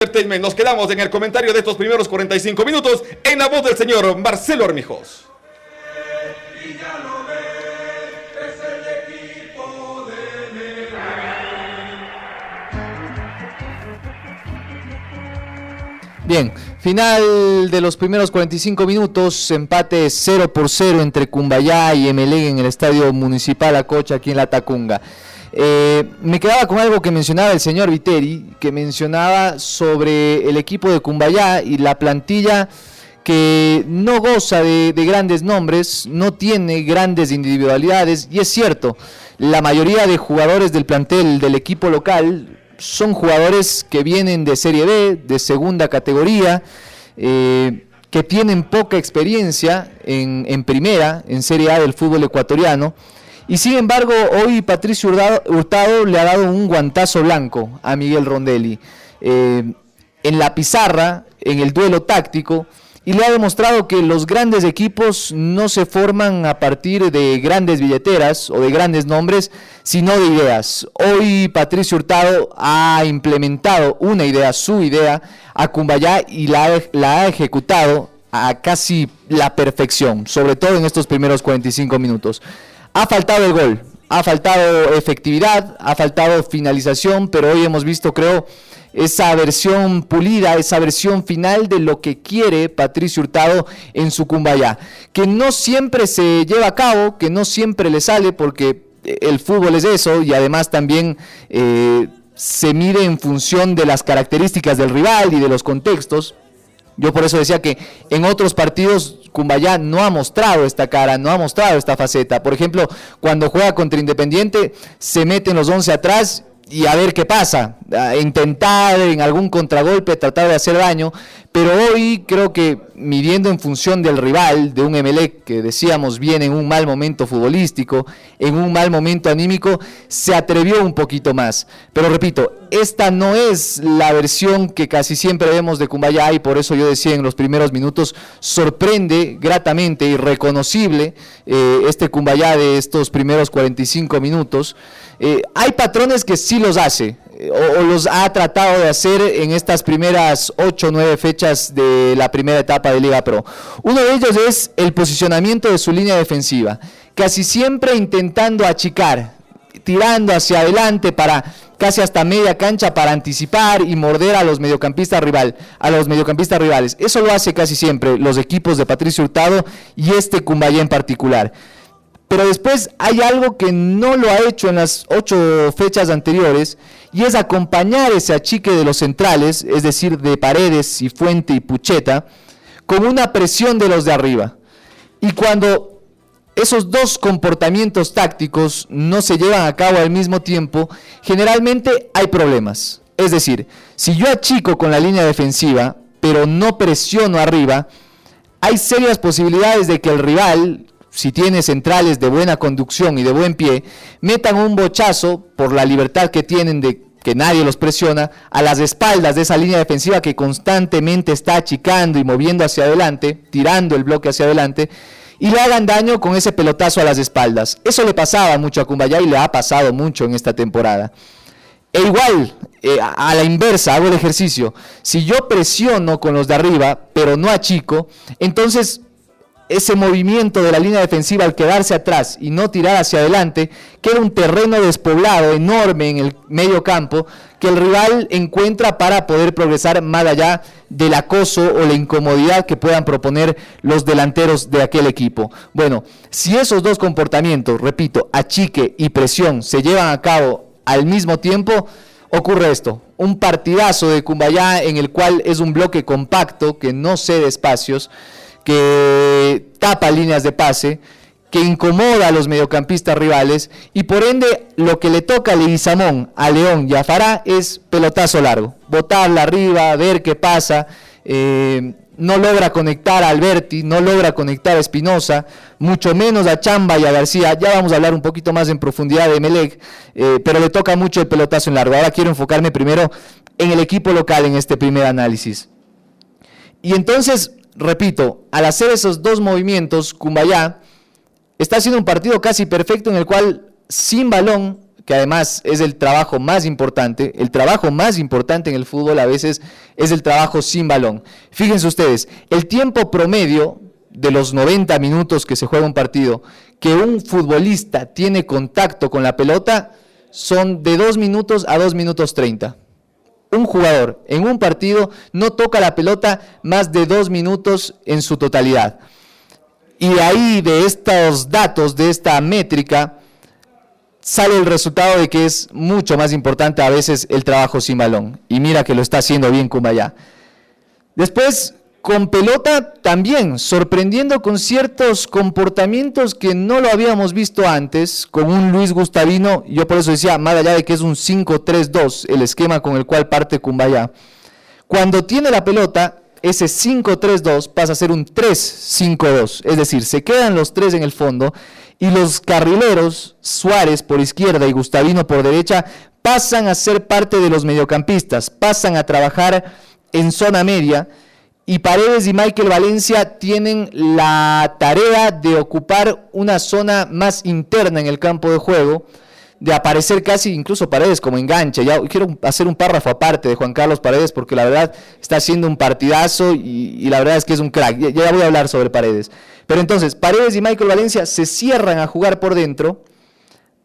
Entertainment. Nos quedamos en el comentario de estos primeros 45 minutos en la voz del señor Marcelo Armijos. Bien, final de los primeros 45 minutos, empate 0-0 entre Cumbayá y Emelec en el Estadio Municipal Acocha, aquí en La Tacunga. Me quedaba con algo que mencionaba el señor Viteri, que mencionaba sobre el equipo de Cumbayá y la plantilla que no goza de grandes nombres, no tiene grandes individualidades, y es cierto, la mayoría de jugadores del plantel del equipo local son jugadores que vienen de Serie B, de segunda categoría, que tienen poca experiencia en primera, en Serie A del fútbol ecuatoriano. Y sin embargo, hoy Patricio Hurtado le ha dado un guantazo blanco a Miguel Rondelli en la pizarra, en el duelo táctico, y le ha demostrado que los grandes equipos no se forman a partir de grandes billeteras o de grandes nombres, sino de ideas. Hoy Patricio Hurtado ha implementado una idea, su idea, a Cumbayá, y la ha ejecutado a casi la perfección, sobre todo en estos primeros 45 minutos. Ha faltado el gol, ha faltado efectividad, ha faltado finalización, pero hoy hemos visto, creo, esa versión pulida, esa versión final de lo que quiere Patricio Hurtado en su Cumbayá, que no siempre se lleva a cabo, que no siempre le sale, porque el fútbol es eso, y además también se mide en función de las características del rival y de los contextos. Yo por eso decía que en otros partidos Cumbayá no ha mostrado esta cara, no ha mostrado esta faceta. Por ejemplo, cuando juega contra Independiente, se meten los 11 atrás y a ver qué pasa, a intentar en algún contragolpe tratar de hacer daño, pero hoy creo que midiendo en función del rival, de un Emelec que decíamos viene en un mal momento futbolístico, en un mal momento anímico, se atrevió un poquito más. Pero repito, esta no es la versión que casi siempre vemos de Cumbayá, y por eso yo decía en los primeros minutos, sorprende gratamente y reconocible este Cumbayá de estos primeros 45 minutos. Hay patrones que sí los hace, o los ha tratado de hacer en estas primeras 8 o 9 fechas de la primera etapa de Liga Pro. Uno de ellos es el posicionamiento de su línea defensiva, casi siempre intentando achicar, tirando hacia adelante para casi hasta media cancha para anticipar y morder a los mediocampistas rivales. Eso lo hace casi siempre los equipos de Patricio Hurtado y este Cumbayá en particular. Pero después hay algo que no lo ha hecho en las 8 fechas anteriores, y es acompañar ese achique de los centrales, es decir, de Paredes, Cifuente y Pucheta, con una presión de los de arriba. Y cuando esos dos comportamientos tácticos no se llevan a cabo al mismo tiempo, generalmente hay problemas. Es decir, si yo achico con la línea defensiva, pero no presiono arriba, hay serias posibilidades de que el rival, si tiene centrales de buena conducción y de buen pie, metan un bochazo por la libertad que tienen de que nadie los presiona, a las espaldas de esa línea defensiva que constantemente está achicando y moviendo hacia adelante, tirando el bloque hacia adelante, y le hagan daño con ese pelotazo a las espaldas. Eso le pasaba mucho a Cumbayá y le ha pasado mucho en esta temporada. E igual, a la inversa, hago el ejercicio. Si yo presiono con los de arriba, pero no achico, entonces ese movimiento de la línea defensiva al quedarse atrás y no tirar hacia adelante, queda un terreno despoblado enorme en el medio campo que el rival encuentra para poder progresar más allá del acoso o la incomodidad que puedan proponer los delanteros de aquel equipo. Bueno, si esos dos comportamientos, repito, achique y presión, se llevan a cabo al mismo tiempo, ocurre esto: un partidazo de Cumbayá en el cual es un bloque compacto que no cede espacios, que tapa líneas de pase, que incomoda a los mediocampistas rivales, y por ende lo que le toca a Leguizamón, a León y a Fará es pelotazo largo, botarla arriba, ver qué pasa. No logra conectar a Alberti, no logra conectar a Espinosa, mucho menos a Chamba y a García. Ya vamos a hablar un poquito más en profundidad de Emelec, pero le toca mucho el pelotazo en largo. Ahora quiero enfocarme primero en el equipo local en este primer análisis. Y entonces, repito, al hacer esos dos movimientos, Cumbayá está haciendo un partido casi perfecto en el cual, sin balón, que además es el trabajo más importante en el fútbol a veces es el trabajo sin balón. Fíjense ustedes, el tiempo promedio de los 90 minutos que se juega un partido, que un futbolista tiene contacto con la pelota, son de 2 minutos a 2 minutos 30. Un jugador en un partido no toca la pelota más de 2 minutos en su totalidad. Y de ahí, de estos datos, de esta métrica, sale el resultado de que es mucho más importante a veces el trabajo sin balón. Y mira que lo está haciendo bien Cumbayá. Después, con pelota también, sorprendiendo con ciertos comportamientos que no lo habíamos visto antes, con un Luis Gustavino, yo por eso decía, más allá de que es un 5-3-2, el esquema con el cual parte Cumbayá, cuando tiene la pelota, ese 5-3-2 pasa a ser un 3-5-2, es decir, se quedan los tres en el fondo, y los carrileros, Suárez por izquierda y Gustavino por derecha, pasan a ser parte de los mediocampistas, pasan a trabajar en zona media, y Paredes y Michael Valencia tienen la tarea de ocupar una zona más interna en el campo de juego, de aparecer casi incluso Paredes como enganche. Ya quiero hacer un párrafo aparte de Juan Carlos Paredes porque la verdad está haciendo un partidazo y la verdad es que es un crack. Ya voy a hablar sobre Paredes. Pero entonces, Paredes y Michael Valencia se cierran a jugar por dentro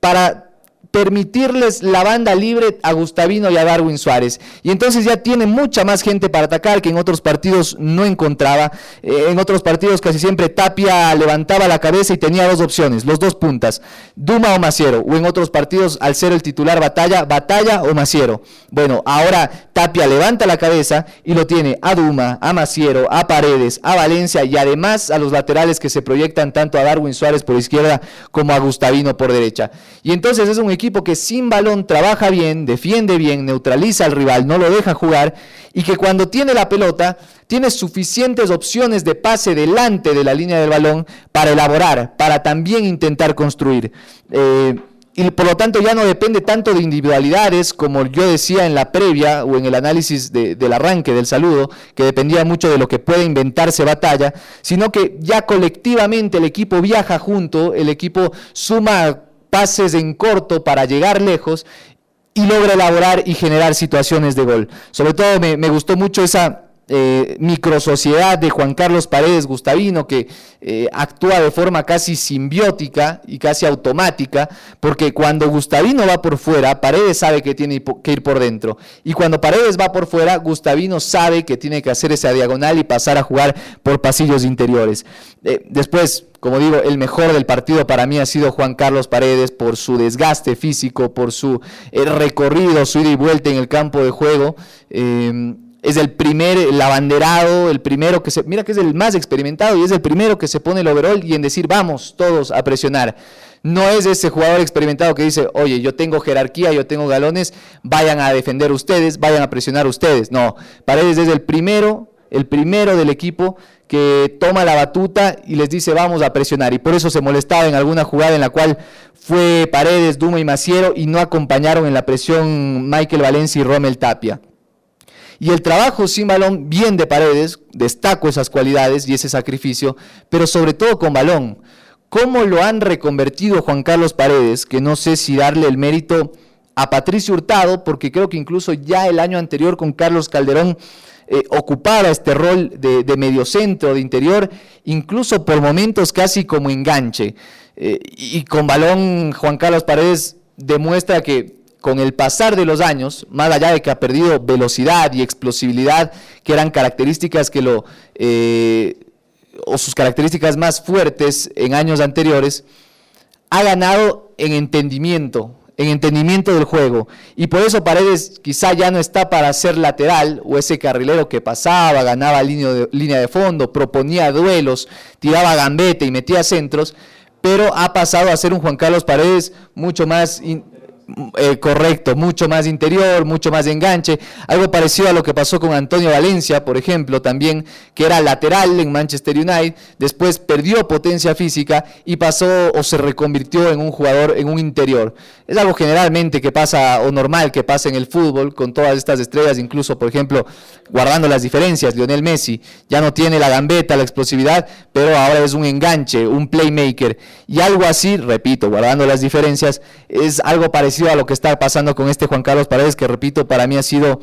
para permitirles la banda libre a Gustavino y a Darwin Suárez, y entonces ya tiene mucha más gente para atacar que en otros partidos no encontraba. En otros partidos casi siempre Tapia levantaba la cabeza y tenía dos opciones, los dos puntas, Duma o Maciero, o en otros partidos al ser el titular Batalla o Maciero. Bueno, ahora Tapia levanta la cabeza y lo tiene a Duma, a Maciero, a Paredes, a Valencia y además a los laterales que se proyectan tanto a Darwin Suárez por izquierda como a Gustavino por derecha. Y entonces es un equipo que sin balón trabaja bien, defiende bien, neutraliza al rival, no lo deja jugar, y que cuando tiene la pelota tiene suficientes opciones de pase delante de la línea del balón para elaborar, para también intentar construir. Y por lo tanto ya no depende tanto de individualidades como yo decía en la previa o en el análisis del arranque del saludo, que dependía mucho de lo que puede inventarse Batalla, sino que ya colectivamente el equipo viaja junto, el equipo suma pases en corto para llegar lejos y logra elaborar y generar situaciones de gol. Sobre todo me gustó mucho esa microsociedad de Juan Carlos Paredes Gustavino, que actúa de forma casi simbiótica y casi automática, porque cuando Gustavino va por fuera, Paredes sabe que tiene que ir por dentro, y cuando Paredes va por fuera, Gustavino sabe que tiene que hacer esa diagonal y pasar a jugar por pasillos interiores. Después, como digo, el mejor del partido para mí ha sido Juan Carlos Paredes por su desgaste físico, por su recorrido, su ida y vuelta en el campo de juego. Es el abanderado, el primero que mira que es el más experimentado y es el primero que se pone el overall y en decir vamos todos a presionar. No es ese jugador experimentado que dice, oye, yo tengo jerarquía, yo tengo galones, vayan a defender ustedes, vayan a presionar ustedes. No, Paredes es el primero del equipo que toma la batuta y les dice vamos a presionar, y por eso se molestaba en alguna jugada en la cual fue Paredes, Duma y Maciero y no acompañaron en la presión Michael Valencia y Rommel Tapia. Y el trabajo sin balón, bien de Paredes, destaco esas cualidades y ese sacrificio, pero sobre todo con balón. ¿Cómo lo han reconvertido Juan Carlos Paredes? Que no sé si darle el mérito a Patricio Hurtado, porque creo que incluso ya el año anterior con Carlos Calderón ocupaba este rol de mediocentro, de interior, incluso por momentos casi como enganche. Y con balón Juan Carlos Paredes demuestra que con el pasar de los años, más allá de que ha perdido velocidad y explosividad, que eran características o sus características más fuertes en años anteriores, ha ganado en entendimiento del juego, y por eso Paredes quizá ya no está para ser lateral o ese carrilero que pasaba, ganaba línea de fondo, proponía duelos, tiraba gambete y metía centros, pero ha pasado a ser un Juan Carlos Paredes mucho más correcto, mucho más interior, mucho más de enganche, algo parecido a lo que pasó con Antonio Valencia, por ejemplo, también, que era lateral en Manchester United, después perdió potencia física y pasó o se reconvirtió en un jugador, en un interior. Es algo generalmente que pasa, o normal que pasa en el fútbol, con todas estas estrellas, incluso, por ejemplo, guardando las diferencias, Lionel Messi ya no tiene la gambeta, la explosividad, pero ahora es un enganche, un playmaker, y algo así, repito, guardando las diferencias, es algo parecido parecido a lo que está pasando con este Juan Carlos Paredes, que repito, para mí ha sido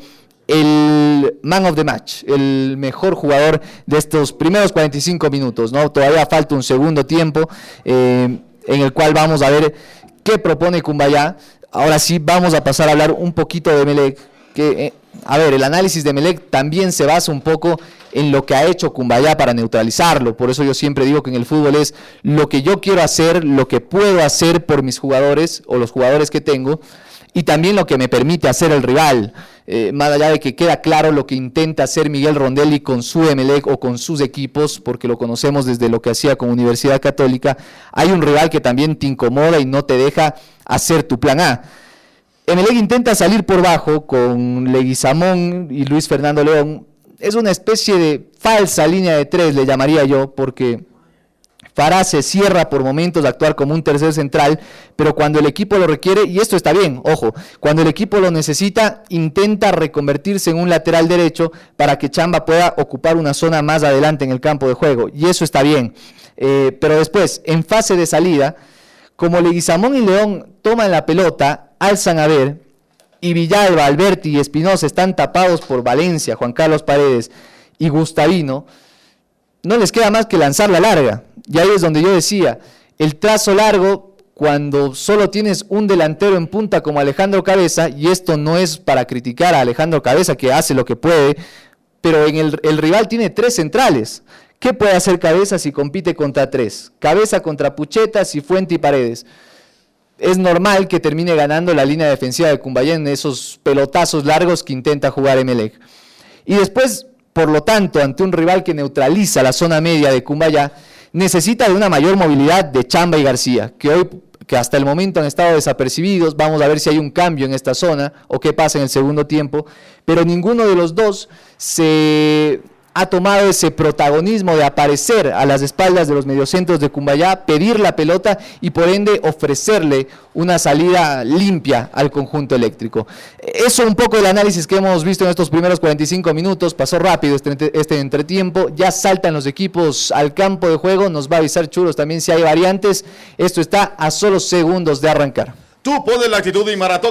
el man of the match, el mejor jugador de estos primeros 45 minutos, ¿no? Todavía falta un segundo tiempo en el cual vamos a ver qué propone Cumbayá. Ahora sí vamos a pasar a hablar un poquito de Emelec, que, a ver, el análisis de Emelec también se basa un poco en lo que ha hecho Cumbayá para neutralizarlo. Por eso yo siempre digo que en el fútbol es lo que yo quiero hacer, lo que puedo hacer por mis jugadores o los jugadores que tengo, y también lo que me permite hacer el rival, más allá de que queda claro lo que intenta hacer Miguel Rondelli con su Emelec o con sus equipos, porque lo conocemos desde lo que hacía con Universidad Católica. Hay un rival que también te incomoda y no te deja hacer tu plan A. Emelec intenta salir por bajo con Leguizamón y Luis Fernando León. Es una especie de falsa línea de 3, le llamaría yo, porque Fará se cierra por momentos a actuar como un tercer central, pero cuando el equipo lo requiere, y esto está bien, ojo, cuando el equipo lo necesita, intenta reconvertirse en un lateral derecho para que Chamba pueda ocupar una zona más adelante en el campo de juego, y eso está bien. Pero después, en fase de salida, como Leguizamón y León toman la pelota, alzan a ver, y Villalba, Alberti y Espinosa están tapados por Valencia, Juan Carlos Paredes y Gustavino, no les queda más que lanzar la larga. Y ahí es donde yo decía, el trazo largo, cuando solo tienes un delantero en punta como Alejandro Cabeza, y esto no es para criticar a Alejandro Cabeza, que hace lo que puede, pero el rival tiene 3 centrales. ¿Qué puede hacer Cabeza si compite contra 3? Cabeza contra Pucheta, Cifuente y Paredes. Es normal que termine ganando la línea defensiva de Cumbayá en esos pelotazos largos que intenta jugar Emelec. Y después, por lo tanto, ante un rival que neutraliza la zona media de Cumbayá, necesita de una mayor movilidad de Chamba y García, que hasta el momento han estado desapercibidos. Vamos a ver si hay un cambio en esta zona o qué pasa en el segundo tiempo, pero ninguno de los dos se ha tomado ese protagonismo de aparecer a las espaldas de los mediocentros de Cumbayá, pedir la pelota y por ende ofrecerle una salida limpia al conjunto eléctrico. Eso un poco el análisis que hemos visto en estos primeros 45 minutos, pasó rápido este entretiempo, ya saltan los equipos al campo de juego, nos va a avisar Churos también si hay variantes, esto está a solo segundos de arrancar. Tú pones la actitud y maratón.